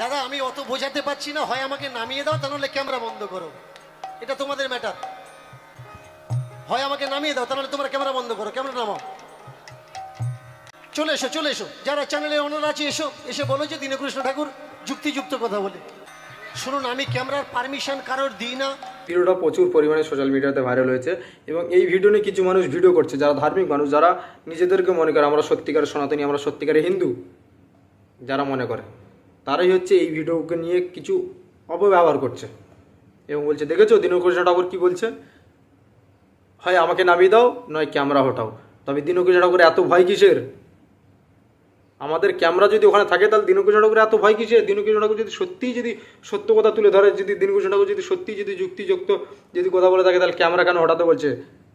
দাদা আমি অত বোঝাতে পারছি না, হয় আমাকে নামিয়ে দাও, তা নাহলে ক্যামেরা বন্ধ করো। এটা তোমাদের ম্যাটার। হয় আমাকে নামিয়ে দাও, তা নাহলে তোমার ক্যামেরা বন্ধ করো। ক্যামেরা নামাও। চলে এসো, চলে এসো, যারা চ্যানেলে ওনারা আছে এসো, এসে বলো যে দীনকৃষ্ণ ঠাকুর যুক্তিযুক্ত কথা বলে। শুনুন, আমি ক্যামেরার পারমিশন কারোর দিই না। ভিডিওটা প্রচুর পরিমাণে সোশ্যাল মিডিয়াতে ভাইরাল হয়েছে এবং এই ভিডিও নিয়ে কিছু মানুষ ভিডিও করছে, যারা ধার্মিক মানুষ, যারা নিজেদেরকে মনে করে আমরা সত্যিকারের সনাতনী, আমরা সত্যিকারের হিন্দু, যারা মনে করে তারাই হচ্ছে এই ভিডিওকে নিয়ে কিছু অপব্যবহার করছে এবং বলছে, দেখেছো দীনকৃষ্ণ ঠাকুর কী বলছে, হয় আমাকে নামিয়ে দাও নয় ক্যামেরা হটাও। তবে দীনকৃষ্ণ ঠাকুর এত ভয় কিসের? আমাদের ক্যামেরা যদি ওখানে থাকে তাহলে দীনকৃষ্ণ ঠাকুর এত ভয় কিসের? দীনকৃষ্ণ ঠাকুর যদি সত্যিই যদি সত্য কথা তুলে ধরে, যদি দীনকৃষ্ণ ঠাকুর যদি সত্যিই যদি যুক্তিযুক্ত যদি কথা বলে থাকে, তাহলে ক্যামেরা কেন হঠাতে বলছে?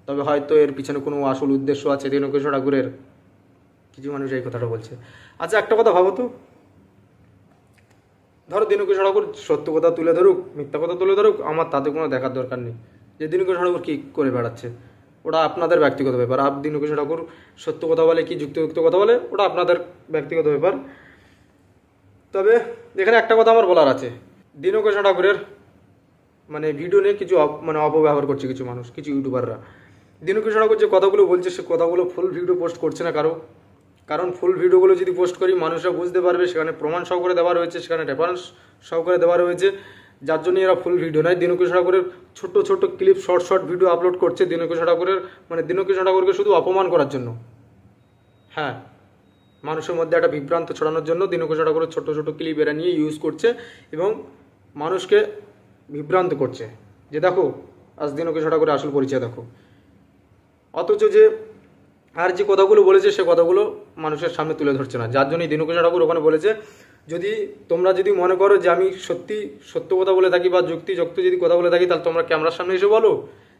তবে হয়তো এর পিছনে কোনো আসল উদ্দেশ্য আছে দীনকৃষ্ণ ঠাকুরের। কিছু মানুষ এই কথাটা বলছে। আচ্ছা একটা কথা ভাবো তো, ধরো দীনকৃষ্ণ ঠাকুর সত্য কথা তুলে ধরুক, মিথ্যা কথা তুলে ধরুক, আমার তাতে কোনো দেখার দরকার নেই যে দীনকৃষ্ণ ঠাকুর কী করে বেড়াচ্ছে। ওটা আপনাদের ব্যক্তিগত ব্যাপার। দীনকৃষ্ণ ঠাকুর সত্য কথা বলে কি যুক্তিযুক্ত কথা বলে, ওটা আপনাদের ব্যক্তিগত ব্যাপার। তবে এখানে একটা কথা আমার বলার আছে, দীনকৃষ্ণ ঠাকুরের মানে ভিডিও নিয়ে কিছু মানে অপব্যবহার করছে কিছু মানুষ, কিছু ইউটিউবাররা। দীনকৃষ্ণ ঠাকুর যে কথাগুলো বলছে সে কথাগুলো ফুল ভিডিও পোস্ট করছে না কারণ ফুল ভিডিওগুলো যদি পোস্ট করি মানুষরা বুঝতে পারবে, সেখানে প্রমাণ সহকারে দেওয়া রয়েছে, সেখানে রেফারেন্স সহকারে দেওয়া রয়েছে, যার জন্য এরা ফুল ভিডিও নয়। দীনকৃষ্ণ ঠাকুরের ছোট ছোট clip, short short video upload করছে দীনকৃষ্ণ ঠাকুরের, মানে দীনকৃষ্ণ ঠাকুরকে শুধু অপমান করার জন্য। হ্যাঁ, মানুষের মধ্যে একটা বিভ্রান্ত ছড়ানোর জন্য দীনকৃষ্ণ ঠাকুরের ছোট ছোট ক্লিপ এরা নিয়ে ইউজ করছে এবং মানুষকে বিভ্রান্ত করছে যে দেখো আজ দীনকৃষ্ণ ঠাকুরের আসল পরিচয় দেখো। অথচ যে আর যে কথাগুলো বলেছে সে কথাগুলো মানুষের সামনে তুলে ধরছে না, যার জন্যই দীনকৃষ্ণ ঠাকুর ওখানে বলেছে, যদি তোমরা যদি মনে করো যে আমি সত্যি সত্য কথা বলে থাকি বা যুক্তিযুক্ত যদি কথা বলে থাকি, তাহলে তোমরা ক্যামেরার সামনে এসে বলো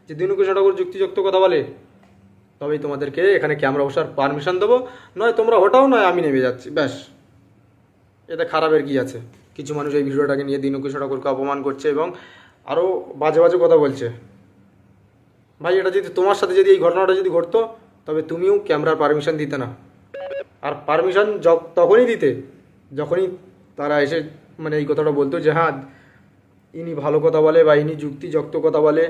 যে দীনকৃষ্ণ ঠাকুর যুক্তিযুক্ত কথা বলে, তবেই তোমাদেরকে এখানে ক্যামেরা বসার পারমিশন দেবো, নয় তোমরা হটাও, নয় আমি নেমে যাচ্ছি, ব্যাস। এতে খারাপের কি আছে? কিছু মানুষ এই ভিডিওটাকে নিয়ে দীনকৃষ্ণ ঠাকুরকে অপমান করছে এবং আরও বাজে বাজে কথা বলছে। ভাই, এটা যদি তোমার সাথে যদি এই ঘটনাটা যদি ঘটতো, তবে তুমিও ক্যামেরার পারমিশন দিতে না। আর পারমিশন তখনই দিতে যখনই তারা এসে মানে এই কথাটা বলতো যে হ্যাঁ ইনি ভালো কথা বলে বা ইনি যুক্তিযুক্ত কথা বলে,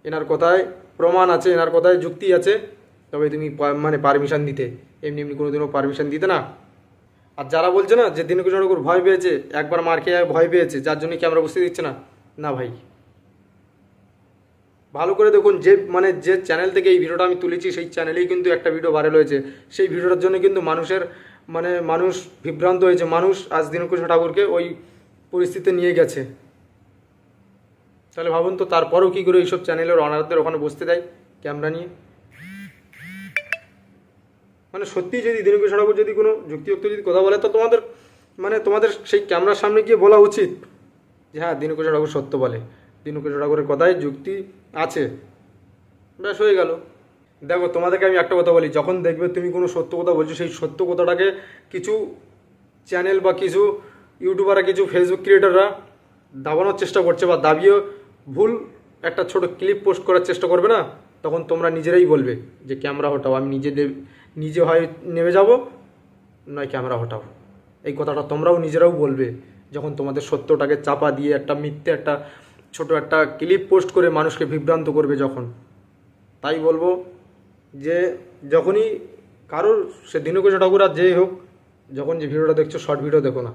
এনার কথায় প্রমাণ আছে, এনার কথায় যুক্তি আছে, তবে তুমি মানে পারমিশন দিতে। এমনি এমনি কোনোদিনও পারমিশন দিতে না। আর যারা বলছে না যে দীনকৃষ্ণ ঠাকুর ভয় পেয়েছে, একবার মার খেয়ে ভয় পেয়েছে, যার জন্য ক্যামেরা বসতে দিচ্ছে না, না ভাই, ভালো করে দেখুন, যে চ্যানেল থেকে এই ভিডিওটা আমি তুলেছি সেই চ্যানেলেই কিন্তু একটা ভিডিও ভাইরাল হয়েছে। সেই ভিডিওটার জন্য কিন্তু মানুষ বিভ্রান্ত হয়েছে, মানুষ আজ দীনকৃষ্ণ ঠাকুরকে ওই পরিস্থিতিতে নিয়ে গেছে। তাহলে ভাবুন তো, তারপরেও কী করে এইসব চ্যানেলের অনারদের ওখানে বসতে দেয় ক্যামেরা নিয়ে। মানে সত্যি যদি দীনকৃষ্ণ ঠাকুর যদি কোনো যুক্তিযুক্ত যদি কথা বলে, তো তোমাদের সেই ক্যামেরার সামনে গিয়ে বলা উচিত যে হ্যাঁ দীনকৃষ্ণ ঠাকুর সত্য বলে, দীনকৃষ্ণ ঠাকুরের কথায় যুক্তি আছে, ব্যাস হয়ে গেল। দেখো তোমাদেরকে আমি একটা কথা বলি, যখন দেখবে তুমি কোনো সত্য কথা বলছো, সেই সত্য কথাটাকে কিছু চ্যানেল বা কিছু ইউটিউবাররা, কিছু ফেসবুক ক্রিয়েটাররা দাবানোর চেষ্টা করছে বা দাবিয়ে ভুল একটা ছোট ক্লিপ পোস্ট করার চেষ্টা করবে না, তখন তোমরা নিজেরাই বলবে যে ক্যামেরা হটাও, আমি নিজে হয় নেমে যাব, নয় ক্যামেরা হটাও। এই কথাটা তোমরাও নিজেরাও বলবে যখন তোমাদের সত্যটাকে চাপা দিয়ে একটা মিথ্যে একটা ছোট একটা ক্লিপ পোস্ট করে মানুষকে বিভ্রান্ত করবে যখন। তাই বলবো যে যখনই কারোর, সে দীনকৃষ্ণ ঠাকুর আর যেই হোক, যখন যে ভিডিওটা দেখছো শর্ট ভিডিও দেখো না।